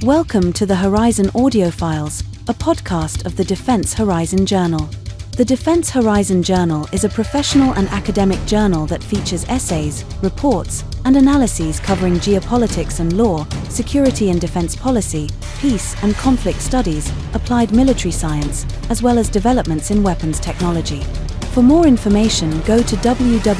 Welcome to the Horizon Audiofiles, a podcast of the Defense Horizon Journal. The Defense Horizon Journal is a professional and academic journal that features essays, reports, and analyses covering geopolitics and law, security and defense policy, peace and conflict studies, applied military science, as well as developments in weapons technology. For more information, go to www.tdhj.org.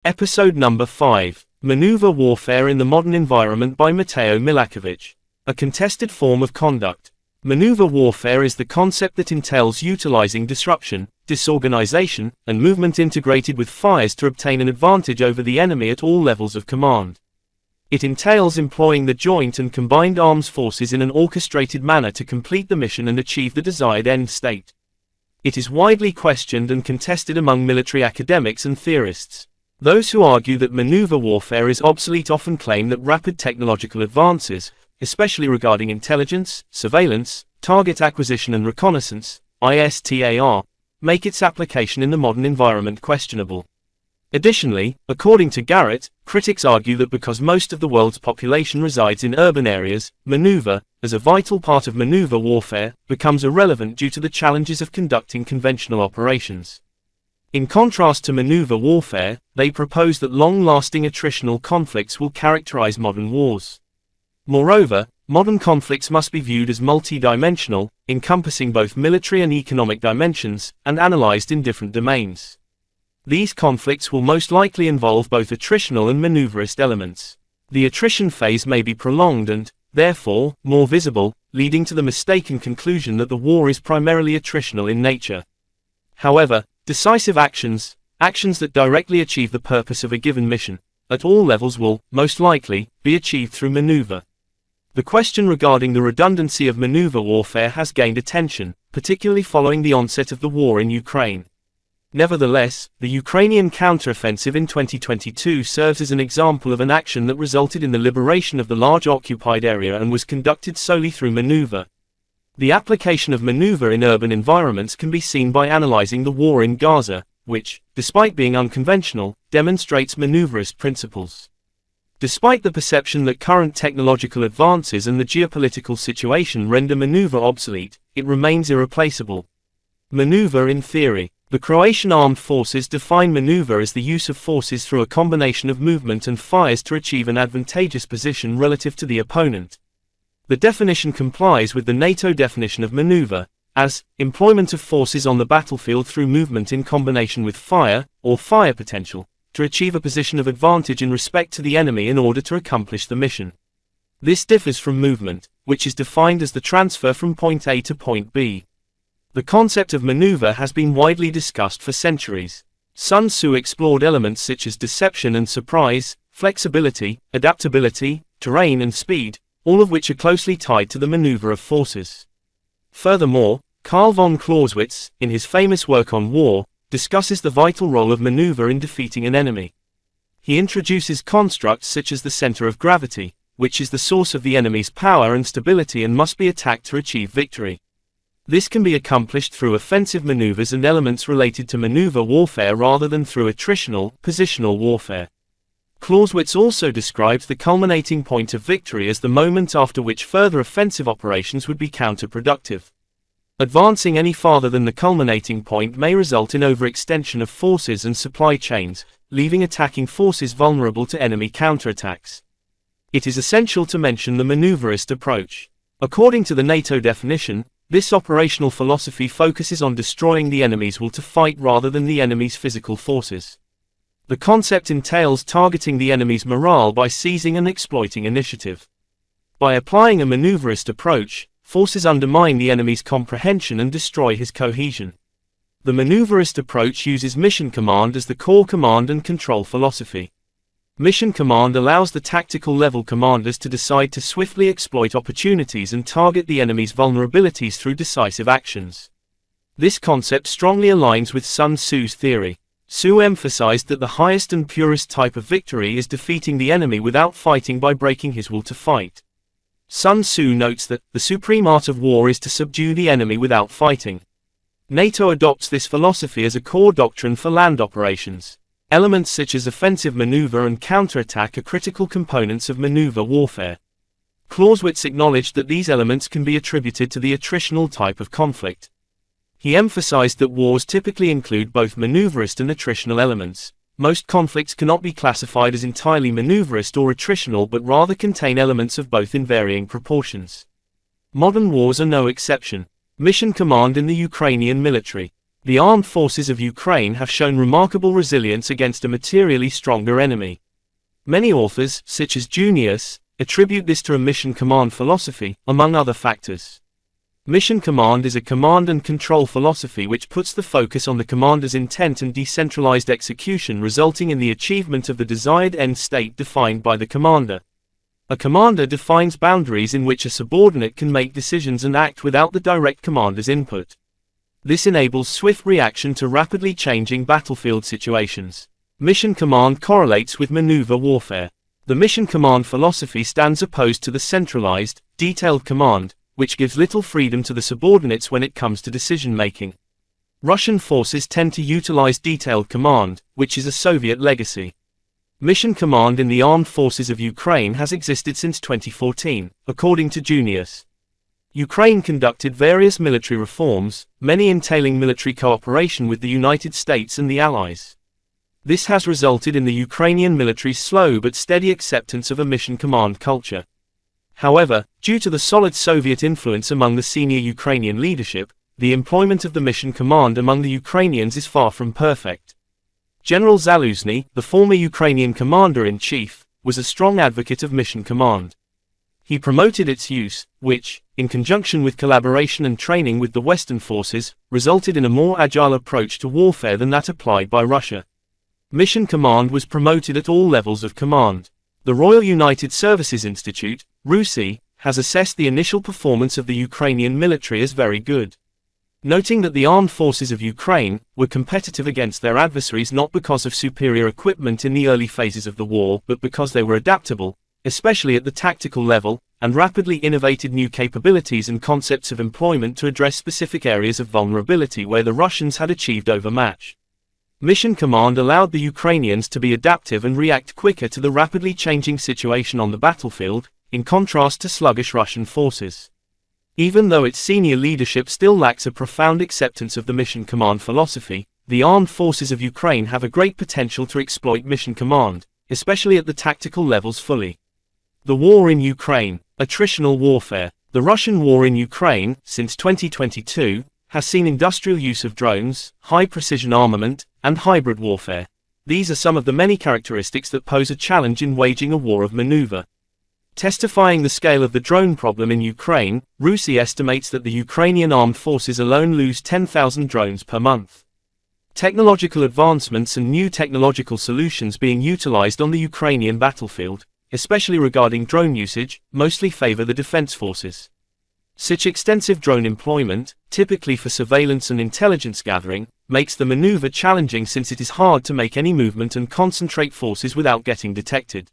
Episode number 5. Manoeuvre Warfare in the Modern Environment by Mateo Milakovic. A contested form of conduct. Manoeuvre warfare is the concept that entails utilizing disruption, disorganization, and movement integrated with fires to obtain an advantage over the enemy at all levels of command. It entails employing the joint and combined arms forces in an orchestrated manner to complete the mission and achieve the desired end state. It is widely questioned and contested among military academics and theorists. Those who argue that maneuver warfare is obsolete often claim that rapid technological advances, especially regarding intelligence, surveillance, target acquisition and reconnaissance, ISTAR, make its application in the modern environment questionable. Additionally, according to Garrett, critics argue that because most of the world's population resides in urban areas, maneuver, as a vital part of maneuver warfare, becomes irrelevant due to the challenges of conducting conventional operations. In contrast to maneuver warfare, they propose that long-lasting attritional conflicts will characterize modern wars. Moreover, modern conflicts must be viewed as multi-dimensional, encompassing both military and economic dimensions, and analyzed in different domains. These conflicts will most likely involve both attritional and maneuverist elements. The attrition phase may be prolonged and, therefore, more visible, leading to the mistaken conclusion that the war is primarily attritional in nature. However, decisive actions that directly achieve the purpose of a given mission, at all levels will, most likely, be achieved through maneuver. The question regarding the redundancy of maneuver warfare has gained attention, particularly following the onset of the war in Ukraine. Nevertheless, the Ukrainian counteroffensive in 2022 serves as an example of an action that resulted in the liberation of the large occupied area and was conducted solely through maneuver. The application of maneuver in urban environments can be seen by analyzing the war in Gaza, which, despite being unconventional, demonstrates maneuverist principles. Despite the perception that current technological advances and the geopolitical situation render maneuver obsolete, it remains irreplaceable. Maneuver in theory. The Croatian armed forces define maneuver as the use of forces through a combination of movement and fires to achieve an advantageous position relative to the opponent. The definition complies with the NATO definition of maneuver, as employment of forces on the battlefield through movement in combination with fire, or fire potential, to achieve a position of advantage in respect to the enemy in order to accomplish the mission. This differs from movement, which is defined as the transfer from point A to point B. The concept of maneuver has been widely discussed for centuries. Sun Tzu explored elements such as deception and surprise, flexibility, adaptability, terrain and speed, all of which are closely tied to the maneuver of forces. Furthermore, Carl von Clausewitz, in his famous work on war, discusses the vital role of maneuver in defeating an enemy. He introduces constructs such as the center of gravity, which is the source of the enemy's power and stability and must be attacked to achieve victory. This can be accomplished through offensive maneuvers and elements related to maneuver warfare rather than through attritional, positional warfare. Clausewitz also describes the culminating point of victory as the moment after which further offensive operations would be counterproductive. Advancing any farther than the culminating point may result in overextension of forces and supply chains, leaving attacking forces vulnerable to enemy counterattacks. It is essential to mention the maneuverist approach. According to the NATO definition, this operational philosophy focuses on destroying the enemy's will to fight rather than the enemy's physical forces. The concept entails targeting the enemy's morale by seizing and exploiting initiative. By applying a maneuverist approach, forces undermine the enemy's comprehension and destroy his cohesion. The maneuverist approach uses mission command as the core command and control philosophy. Mission command allows the tactical level commanders to decide to swiftly exploit opportunities and target the enemy's vulnerabilities through decisive actions. This concept strongly aligns with Sun Tzu's theory. Tzu emphasized that the highest and purest type of victory is defeating the enemy without fighting by breaking his will to fight. Sun Tzu notes that the supreme art of war is to subdue the enemy without fighting. NATO adopts this philosophy as a core doctrine for land operations. Elements such as offensive maneuver and counterattack are critical components of maneuver warfare. Clausewitz acknowledged that these elements can be attributed to the attritional type of conflict. He emphasized that wars typically include both maneuverist and attritional elements. Most conflicts cannot be classified as entirely maneuverist or attritional but rather contain elements of both in varying proportions. Modern wars are no exception. Mission command in the Ukrainian military. The armed forces of Ukraine have shown remarkable resilience against a materially stronger enemy. Many authors, such as Junius, attribute this to a mission command philosophy, among other factors. Mission command is a command and control philosophy which puts the focus on the commander's intent and decentralized execution, resulting in the achievement of the desired end state defined by the commander. A commander defines boundaries in which a subordinate can make decisions and act without the direct commander's input. This enables swift reaction to rapidly changing battlefield situations. Mission command correlates with maneuver warfare. The mission command philosophy stands opposed to the centralized, detailed command, which gives little freedom to the subordinates when it comes to decision-making. Russian forces tend to utilize detailed command, which is a Soviet legacy. Mission command in the armed forces of Ukraine has existed since 2014, according to Junius. Ukraine conducted various military reforms, many entailing military cooperation with the United States and the Allies. This has resulted in the Ukrainian military's slow but steady acceptance of a mission command culture. However, due to the solid Soviet influence among the senior Ukrainian leadership, the employment of the mission command among the Ukrainians is far from perfect. General Zaluzny, the former Ukrainian commander-in-chief, was a strong advocate of mission command. He promoted its use, which, in conjunction with collaboration and training with the Western forces, resulted in a more agile approach to warfare than that applied by Russia. Mission command was promoted at all levels of command. The Royal United Services Institute, RUSI, has assessed the initial performance of the Ukrainian military as very good, noting that the armed forces of Ukraine were competitive against their adversaries not because of superior equipment in the early phases of the war but because they were adaptable, especially at the tactical level, and rapidly innovated new capabilities and concepts of employment to address specific areas of vulnerability where the Russians had achieved overmatch. Mission command allowed the Ukrainians to be adaptive and react quicker to the rapidly changing situation on the battlefield, in contrast to sluggish Russian forces. Even though its senior leadership still lacks a profound acceptance of the mission command philosophy, the armed forces of Ukraine have a great potential to exploit mission command, especially at the tactical levels fully. The war in Ukraine. Attritional warfare. The Russian war in Ukraine, since 2022, has seen industrial use of drones, high-precision armament, and hybrid warfare. These are some of the many characteristics that pose a challenge in waging a war of maneuver. Testifying the scale of the drone problem in Ukraine, RUSI estimates that the Ukrainian armed forces alone lose 10,000 drones per month. Technological advancements and new technological solutions being utilized on the Ukrainian battlefield, especially regarding drone usage, mostly favor the defense forces. Such extensive drone employment, typically for surveillance and intelligence gathering, makes the maneuver challenging since it is hard to make any movement and concentrate forces without getting detected.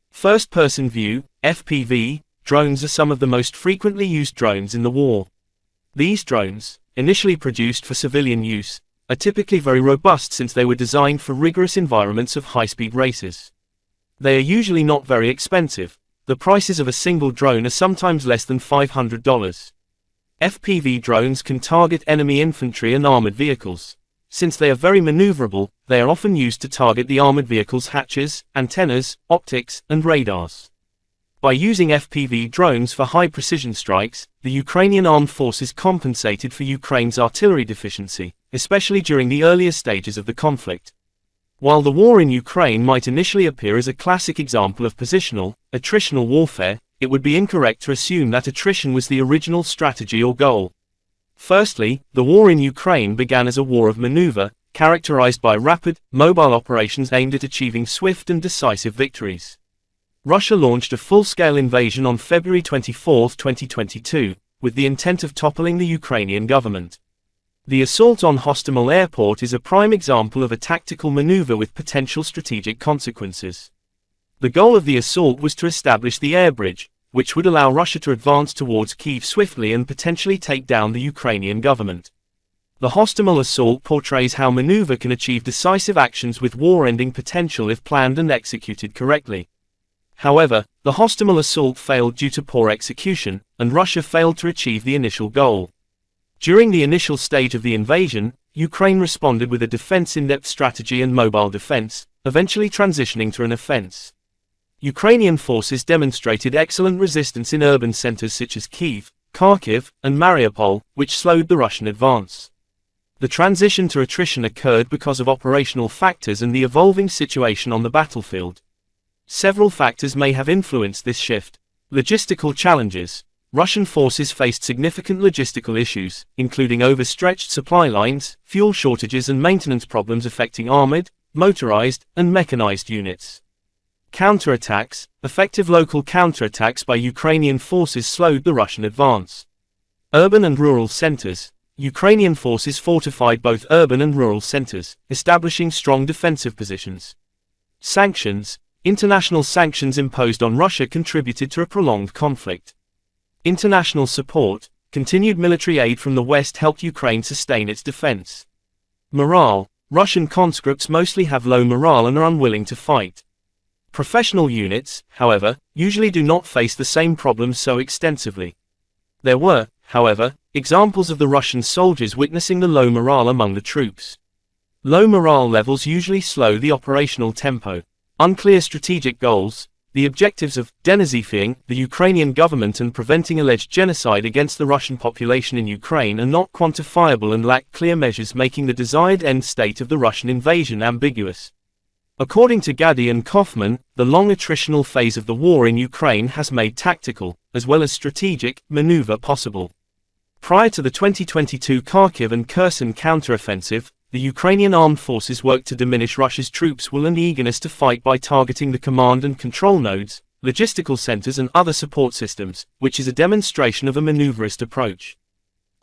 First-person view, FPV, drones are some of the most frequently used drones in the war. These drones, initially produced for civilian use, are typically very robust since they were designed for rigorous environments of high-speed races. They are usually not very expensive. The prices of a single drone are sometimes less than $500. FPV drones can target enemy infantry and armored vehicles. Since they are very maneuverable, they are often used to target the armored vehicle's hatches, antennas, optics, and radars. By using FPV drones for high-precision strikes, the Ukrainian armed forces compensated for Ukraine's artillery deficiency, especially during the earlier stages of the conflict. While the war in Ukraine might initially appear as a classic example of positional, attritional warfare, it would be incorrect to assume that attrition was the original strategy or goal. Firstly, the war in Ukraine began as a war of maneuver, characterized by rapid, mobile operations aimed at achieving swift and decisive victories. Russia launched a full-scale invasion on February 24, 2022, with the intent of toppling the Ukrainian government. The assault on Hostomel airport is a prime example of a tactical maneuver with potential strategic consequences. The goal of the assault was to establish the air bridge, which would allow Russia to advance towards Kyiv swiftly and potentially take down the Ukrainian government. The Hostomel assault portrays how Manoeuvre can achieve decisive actions with war-ending potential if planned and executed correctly. However, the Hostomel assault failed due to poor execution, and Russia failed to achieve the initial goal. During the initial stage of the invasion, Ukraine responded with a defense-in-depth strategy and mobile defense, eventually transitioning to an offense. Ukrainian forces demonstrated excellent resistance in urban centers such as Kyiv, Kharkiv, and Mariupol, which slowed the Russian advance. The transition to attrition occurred because of operational factors and the evolving situation on the battlefield. Several factors may have influenced this shift. Logistical challenges. Russian forces faced significant logistical issues, including overstretched supply lines, fuel shortages and maintenance problems affecting armored, motorized, and mechanized units. Counterattacks. Effective local counterattacks by Ukrainian forces slowed the Russian advance. Urban and rural centers. Ukrainian forces fortified both urban and rural centers, establishing strong defensive positions. Sanctions. International sanctions imposed on Russia contributed to a prolonged conflict. International support. Continued military aid from the West helped Ukraine sustain its defense. Morale. Russian conscripts mostly have low morale and are unwilling to fight. Professional units, however, usually do not face the same problems so extensively. There were, however, examples of the Russian soldiers witnessing the low morale among the troops. Low morale levels usually slow the operational tempo. Unclear strategic goals. The objectives of denazifying the Ukrainian government and preventing alleged genocide against the Russian population in Ukraine are not quantifiable and lack clear measures, making the desired end state of the Russian invasion ambiguous. According to Gadi and Kaufman, the long attritional phase of the war in Ukraine has made tactical, as well as strategic, maneuver possible. Prior to the 2022 Kharkiv and Kherson counteroffensive, the Ukrainian armed forces worked to diminish Russia's troops' will and eagerness to fight by targeting the command and control nodes, logistical centers and other support systems, which is a demonstration of a maneuverist approach.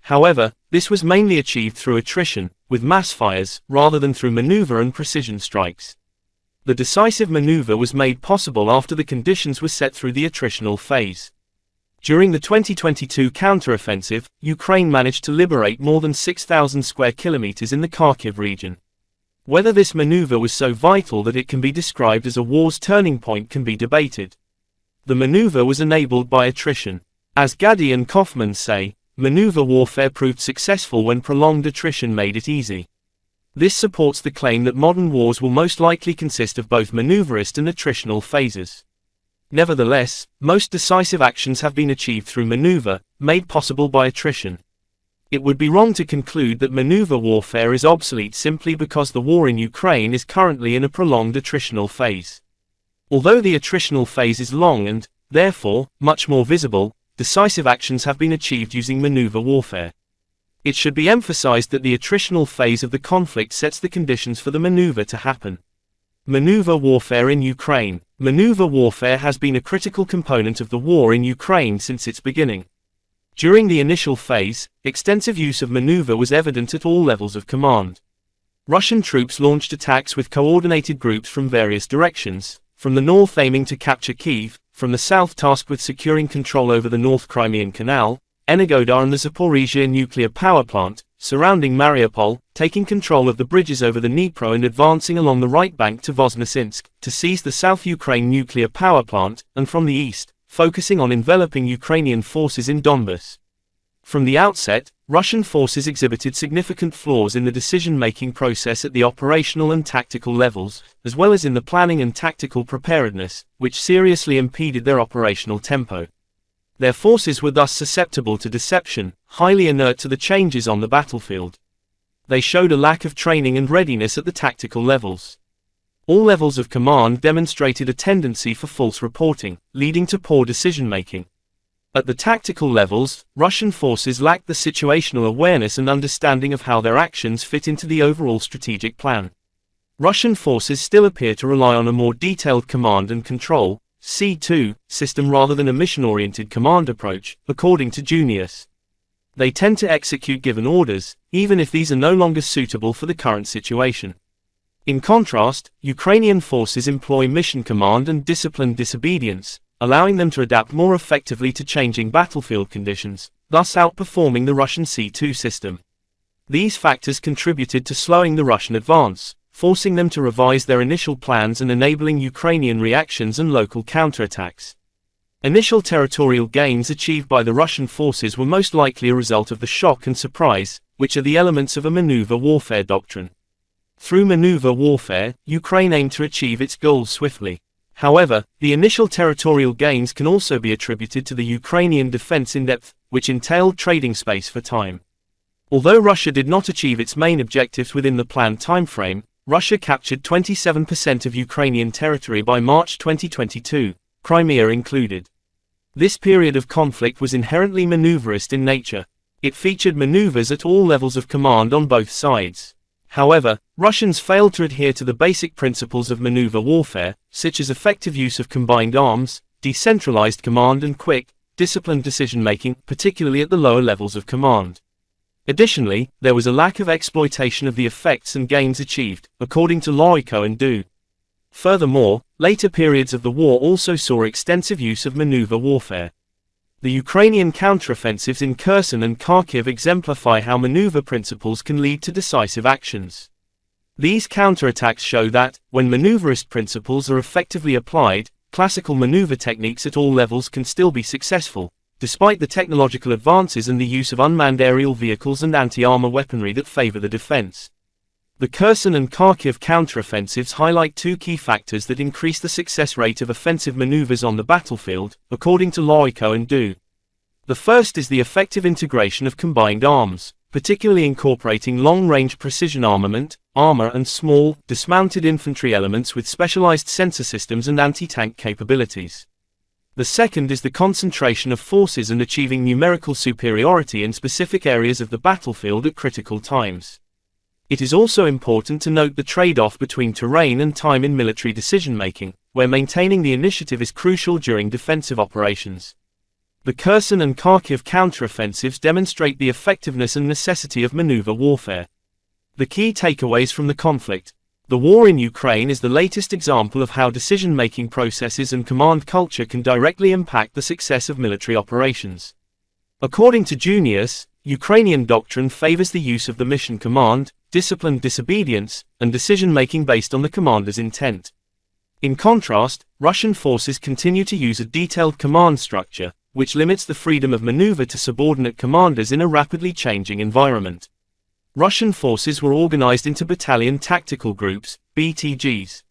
However, this was mainly achieved through attrition, with mass fires, rather than through maneuver and precision strikes. The decisive maneuver was made possible after the conditions were set through the attritional phase. During the 2022 counteroffensive, Ukraine managed to liberate more than 6,000 square kilometers in the Kharkiv region. Whether this maneuver was so vital that it can be described as a war's turning point can be debated. The maneuver was enabled by attrition. As Gadi and Kaufman say, maneuver warfare proved successful when prolonged attrition made it easy. This supports the claim that modern wars will most likely consist of both maneuverist and attritional phases. Nevertheless, most decisive actions have been achieved through maneuver, made possible by attrition. It would be wrong to conclude that maneuver warfare is obsolete simply because the war in Ukraine is currently in a prolonged attritional phase. Although the attritional phase is long and, therefore, much more visible, decisive actions have been achieved using maneuver warfare. It should be emphasized that the attritional phase of the conflict sets the conditions for the maneuver to happen. Maneuver warfare in Ukraine. Maneuver warfare has been a critical component of the war in Ukraine since its beginning. During the initial phase, extensive use of maneuver was evident at all levels of command. Russian troops launched attacks with coordinated groups from various directions, from the north aiming to capture Kyiv, from the south tasked with securing control over the North Crimean Canal, Energodar and the Zaporizhia nuclear power plant, surrounding Mariupol, taking control of the bridges over the Dnipro and advancing along the right bank to Voznesensk, to seize the South Ukraine nuclear power plant, and from the east, focusing on enveloping Ukrainian forces in Donbas. From the outset, Russian forces exhibited significant flaws in the decision-making process at the operational and tactical levels, as well as in the planning and tactical preparedness, which seriously impeded their operational tempo. Their forces were thus susceptible to deception, highly inert to the changes on the battlefield. They showed a lack of training and readiness at the tactical levels. All levels of command demonstrated a tendency for false reporting, leading to poor decision-making. At the tactical levels, Russian forces lacked the situational awareness and understanding of how their actions fit into the overall strategic plan. Russian forces still appear to rely on a more detailed command and control (C2) system rather than a mission-oriented command approach, according to Junius. They tend to execute given orders, even if these are no longer suitable for the current situation. In contrast, Ukrainian forces employ mission command and disciplined disobedience, allowing them to adapt more effectively to changing battlefield conditions, thus outperforming the Russian C2 system. These factors contributed to slowing the Russian advance, forcing them to revise their initial plans and enabling Ukrainian reactions and local counterattacks. Initial territorial gains achieved by the Russian forces were most likely a result of the shock and surprise, which are the elements of a maneuver warfare doctrine. Through maneuver warfare, Ukraine aimed to achieve its goals swiftly. However, the initial territorial gains can also be attributed to the Ukrainian defense in depth, which entailed trading space for time. Although Russia did not achieve its main objectives within the planned timeframe, Russia captured 27% of Ukrainian territory by March 2022, Crimea included. This period of conflict was inherently maneuverist in nature. It featured maneuvers at all levels of command on both sides. However, Russians failed to adhere to the basic principles of maneuver warfare, such as effective use of combined arms, decentralized command and quick, disciplined decision-making, particularly at the lower levels of command. Additionally, there was a lack of exploitation of the effects and gains achieved, according to Loiko and Du. Furthermore, later periods of the war also saw extensive use of maneuver warfare. The Ukrainian counteroffensives in Kherson and Kharkiv exemplify how maneuver principles can lead to decisive actions. These counterattacks show that, when maneuverist principles are effectively applied, classical maneuver techniques at all levels can still be successful, despite the technological advances and the use of unmanned aerial vehicles and anti-armor weaponry that favor the defense. The Kherson and Kharkiv counteroffensives highlight two key factors that increase the success rate of offensive maneuvers on the battlefield, according to Loiko and Du. The first is the effective integration of combined arms, particularly incorporating long-range precision armament, armor and small, dismounted infantry elements with specialized sensor systems and anti-tank capabilities. The second is the concentration of forces and achieving numerical superiority in specific areas of the battlefield at critical times. It is also important to note the trade-off between terrain and time in military decision-making, where maintaining the initiative is crucial during defensive operations. The Kherson and Kharkiv counteroffensives demonstrate the effectiveness and necessity of maneuver warfare. The key takeaways from the conflict. The war in Ukraine is the latest example of how decision-making processes and command culture can directly impact the success of military operations. According to Junius, Ukrainian doctrine favors the use of the mission command, disciplined disobedience, and decision-making based on the commander's intent. In contrast, Russian forces continue to use a detailed command structure, which limits the freedom of maneuver to subordinate commanders in a rapidly changing environment. Russian forces were organized into battalion tactical groups, BTGs.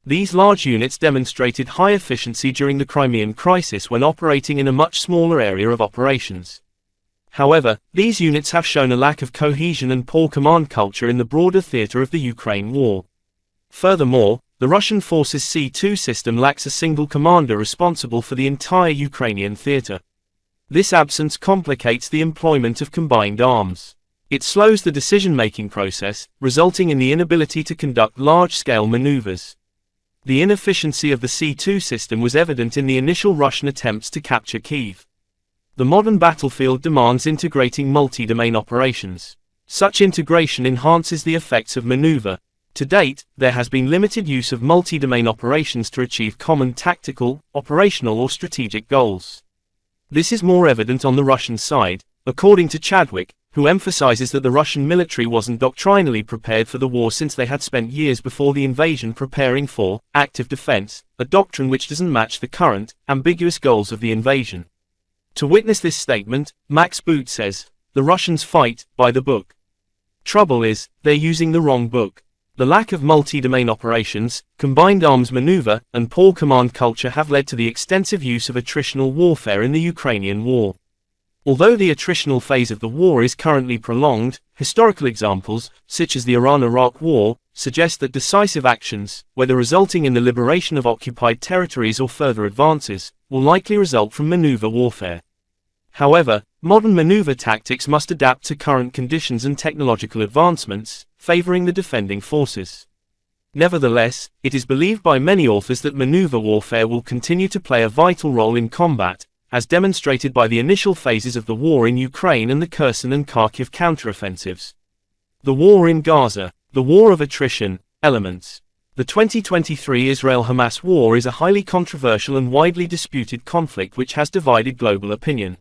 These large units demonstrated high efficiency during the Crimean crisis when operating in a much smaller area of operations. However, these units have shown a lack of cohesion and poor command culture in the broader theater of the Ukraine war. Furthermore, the Russian forces' C2 system lacks a single commander responsible for the entire Ukrainian theater. This absence complicates the employment of combined arms. It slows the decision-making process, resulting in the inability to conduct large-scale maneuvers. The inefficiency of the C2 system was evident in the initial Russian attempts to capture Kyiv. The modern battlefield demands integrating multi-domain operations. Such integration enhances the effects of maneuver. To date, there has been limited use of multi-domain operations to achieve common tactical, operational or strategic goals. This is more evident on the Russian side, according to Chadwick, who emphasizes that the Russian military wasn't doctrinally prepared for the war since they had spent years before the invasion preparing for active defense, a doctrine which doesn't match the current, ambiguous goals of the invasion. To witness this statement, Max Boot says, "The Russians fight by the book. Trouble is, they're using the wrong book. The lack of multi-domain operations, combined arms maneuver, and poor command culture have led to the extensive use of attritional warfare in the Ukrainian war. Although the attritional phase of the war is currently prolonged, historical examples, such as the Iran-Iraq War, suggest that decisive actions, whether resulting in the liberation of occupied territories or further advances, will likely result from maneuver warfare. However, modern maneuver tactics must adapt to current conditions and technological advancements, favoring the defending forces. Nevertheless, it is believed by many authors that maneuver warfare will continue to play a vital role in combat, as demonstrated by the initial phases of the war in Ukraine and the Kherson and Kharkiv counteroffensives. The war in Gaza, the war of attrition, elements. The 2023 Israel-Hamas war is a highly controversial and widely disputed conflict which has divided global opinion.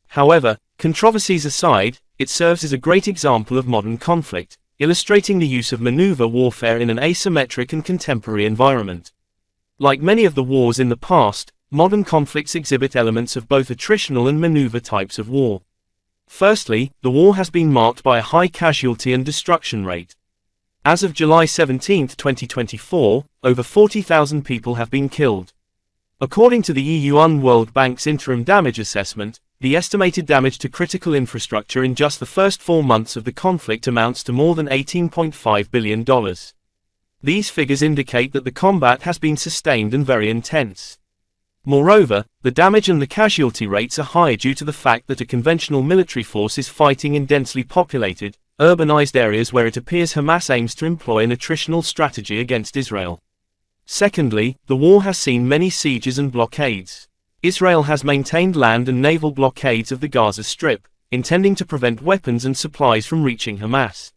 However, controversies aside, it serves as a great example of modern conflict, illustrating the use of maneuver warfare in an asymmetric and contemporary environment. Like many of the wars in the past, modern conflicts exhibit elements of both attritional and maneuver types of war. Firstly, the war has been marked by a high casualty and destruction rate. As of July 17, 2024, over 40,000 people have been killed. According to the EU and World Bank's interim damage assessment, the estimated damage to critical infrastructure in just the first 4 months of the conflict amounts to more than $18.5 billion. These figures indicate that the combat has been sustained and very intense. Moreover, the damage and the casualty rates are high due to the fact that a conventional military force is fighting in densely populated, urbanized areas where it appears Hamas aims to employ an attritional strategy against Israel. Secondly, the war has seen many sieges and blockades. Israel has maintained land and naval blockades of the Gaza Strip, intending to prevent weapons and supplies from reaching Hamas.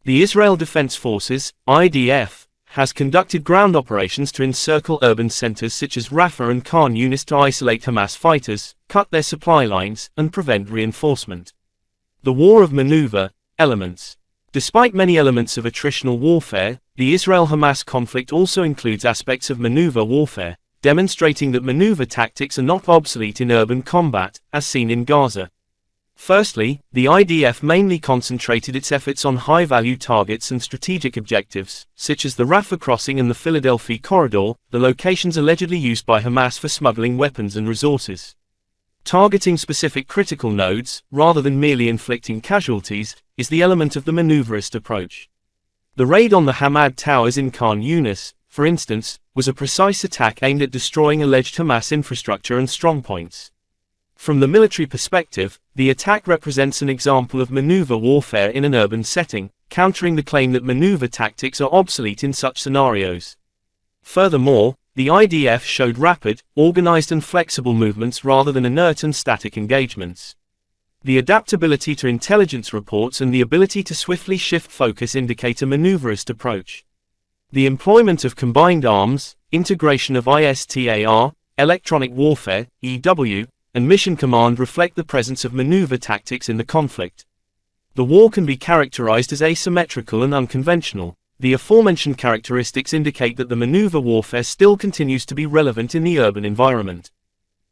The Israel Defense Forces, IDF, has conducted ground operations to encircle urban centers such as Rafah and Khan Yunis to isolate Hamas fighters, cut their supply lines, and prevent reinforcement. The war of maneuver elements. Despite many elements of attritional warfare, the Israel-Hamas conflict also includes aspects of maneuver warfare, demonstrating that maneuver tactics are not obsolete in urban combat, as seen in Gaza. Firstly, the IDF mainly concentrated its efforts on high-value targets and strategic objectives, such as the Rafah crossing and the Philadelphia corridor, the locations allegedly used by Hamas for smuggling weapons and resources. Targeting specific critical nodes, rather than merely inflicting casualties, is the element of the maneuverist approach. The raid on the Hamad Towers in Khan Yunis, for instance, was a precise attack aimed at destroying alleged Hamas infrastructure and strongpoints. From the military perspective, the attack represents an example of maneuver warfare in an urban setting, countering the claim that maneuver tactics are obsolete in such scenarios. Furthermore, the IDF showed rapid, organized and flexible movements rather than inert and static engagements. The adaptability to intelligence reports and the ability to swiftly shift focus indicate a maneuverist approach. The employment of combined arms, integration of ISTAR, electronic warfare, EW, and mission command reflect the presence of maneuver tactics in the conflict. The war can be characterized as asymmetrical and unconventional. The aforementioned characteristics indicate that the maneuver warfare still continues to be relevant in the urban environment.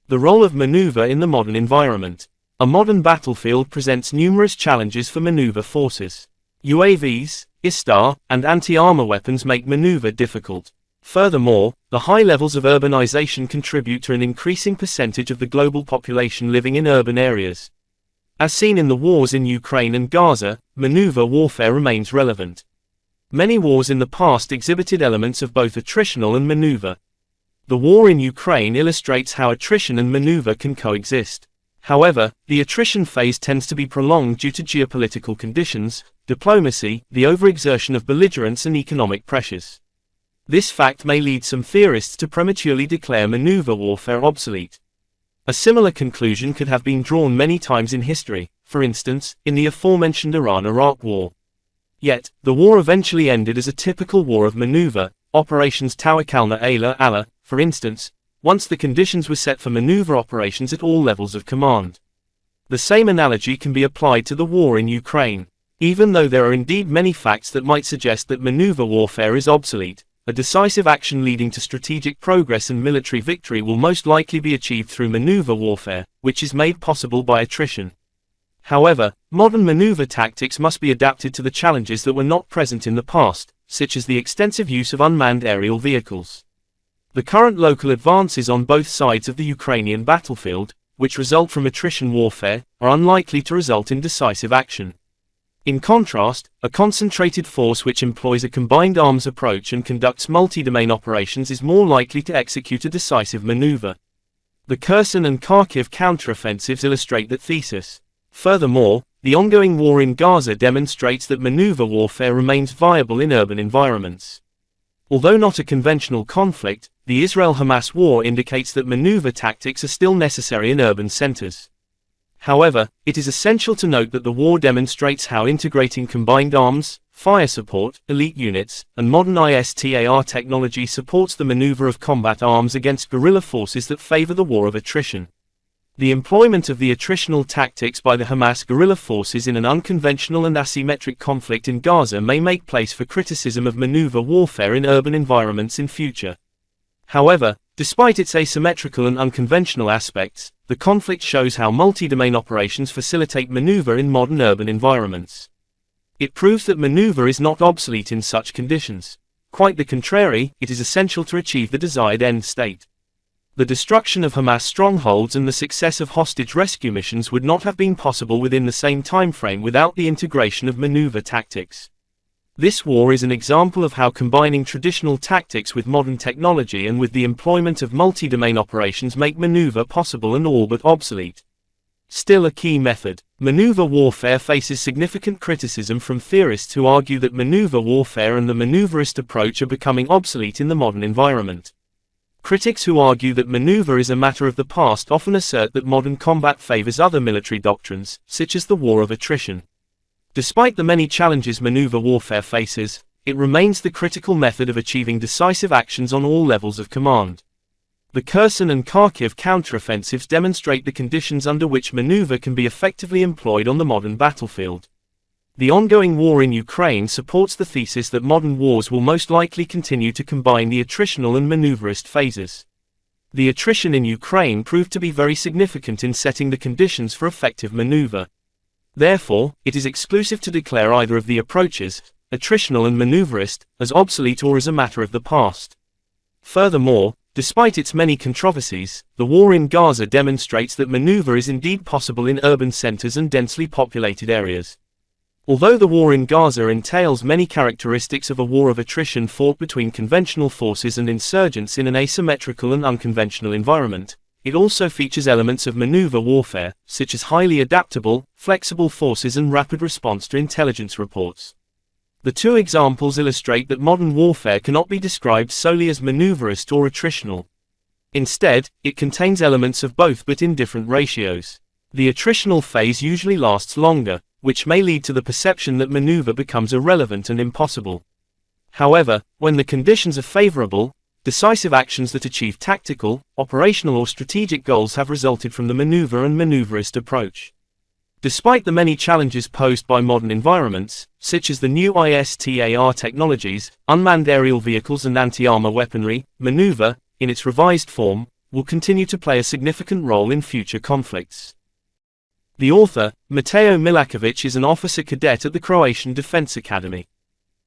The role of maneuver in the modern environment. A modern battlefield presents numerous challenges for maneuver forces. UAVs, ISTAR, and anti-armor weapons make maneuver difficult. Furthermore, the high levels of urbanization contribute to an increasing percentage of the global population living in urban areas. As seen in the wars in Ukraine and Gaza, maneuver warfare remains relevant. Many wars in the past exhibited elements of both attritional and maneuver. The war in Ukraine illustrates how attrition and maneuver can coexist. However, the attrition phase tends to be prolonged due to geopolitical conditions, diplomacy, the overexertion of belligerents and economic pressures. This fact may lead some theorists to prematurely declare maneuver warfare obsolete. A similar conclusion could have been drawn many times in history, for instance, in the aforementioned Iran-Iraq War. Yet, the war eventually ended as a typical war of maneuver, Operations Tawakkal ala, for instance, once the conditions were set for maneuver operations at all levels of command. The same analogy can be applied to the war in Ukraine. Even though there are indeed many facts that might suggest that maneuver warfare is obsolete, a decisive action leading to strategic progress and military victory will most likely be achieved through maneuver warfare, which is made possible by attrition. However, modern maneuver tactics must be adapted to the challenges that were not present in the past, such as the extensive use of unmanned aerial vehicles. The current local advances on both sides of the Ukrainian battlefield, which result from attrition warfare, are unlikely to result in decisive action. In contrast, a concentrated force which employs a combined arms approach and conducts multi-domain operations is more likely to execute a decisive maneuver. The Kherson and Kharkiv counteroffensives illustrate that thesis. Furthermore, the ongoing war in Gaza demonstrates that maneuver warfare remains viable in urban environments. Although not a conventional conflict, the Israel-Hamas war indicates that maneuver tactics are still necessary in urban centers. However, it is essential to note that the war demonstrates how integrating combined arms, fire support, elite units, and modern ISTAR technology supports the maneuver of combat arms against guerrilla forces that favor the war of attrition. The employment of the attritional tactics by the Hamas guerrilla forces in an unconventional and asymmetric conflict in Gaza may make place for criticism of maneuver warfare in urban environments in future. However, despite its asymmetrical and unconventional aspects, the conflict shows how multi-domain operations facilitate maneuver in modern urban environments. It proves that maneuver is not obsolete in such conditions. Quite the contrary, it is essential to achieve the desired end state. The destruction of Hamas strongholds and the success of hostage rescue missions would not have been possible within the same timeframe without the integration of maneuver tactics. This war is an example of how combining traditional tactics with modern technology and with the employment of multi-domain operations make maneuver possible and all but obsolete. Still a key method, maneuver warfare faces significant criticism from theorists who argue that maneuver warfare and the maneuverist approach are becoming obsolete in the modern environment. Critics who argue that maneuver is a matter of the past often assert that modern combat favors other military doctrines, such as the war of attrition. Despite the many challenges maneuver warfare faces, it remains the critical method of achieving decisive actions on all levels of command. The Kherson and Kharkiv counteroffensives demonstrate the conditions under which maneuver can be effectively employed on the modern battlefield. The ongoing war in Ukraine supports the thesis that modern wars will most likely continue to combine the attritional and maneuverist phases. The attrition in Ukraine proved to be very significant in setting the conditions for effective maneuver. Therefore, it is exclusive to declare either of the approaches, attritional and maneuverist, as obsolete or as a matter of the past. Furthermore, despite its many controversies, the war in Gaza demonstrates that maneuver is indeed possible in urban centers and densely populated areas. Although the war in Gaza entails many characteristics of a war of attrition fought between conventional forces and insurgents in an asymmetrical and unconventional environment, it also features elements of maneuver warfare, such as highly adaptable, flexible forces and rapid response to intelligence reports. The two examples illustrate that modern warfare cannot be described solely as maneuverist or attritional. Instead, it contains elements of both but in different ratios. The attritional phase usually lasts longer, which may lead to the perception that maneuver becomes irrelevant and impossible. However, when the conditions are favorable, decisive actions that achieve tactical, operational or strategic goals have resulted from the maneuver and maneuverist approach. Despite the many challenges posed by modern environments, such as the new ISTAR technologies, unmanned aerial vehicles and anti-armor weaponry, maneuver, in its revised form, will continue to play a significant role in future conflicts. The author, Mateo Milakovic, is an officer cadet at the Croatian Defense Academy.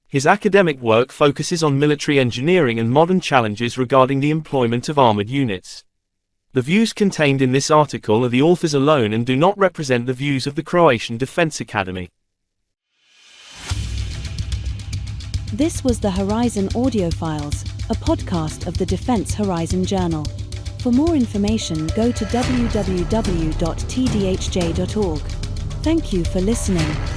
His academic work focuses on military engineering and modern challenges regarding the employment of armored units. The views contained in this article are the author's alone and do not represent the views of the Croatian Defense Academy. This was the Horizon Audiofiles, a podcast of the Defense Horizon Journal. For more information, go to www.tdhj.org. Thank you for listening.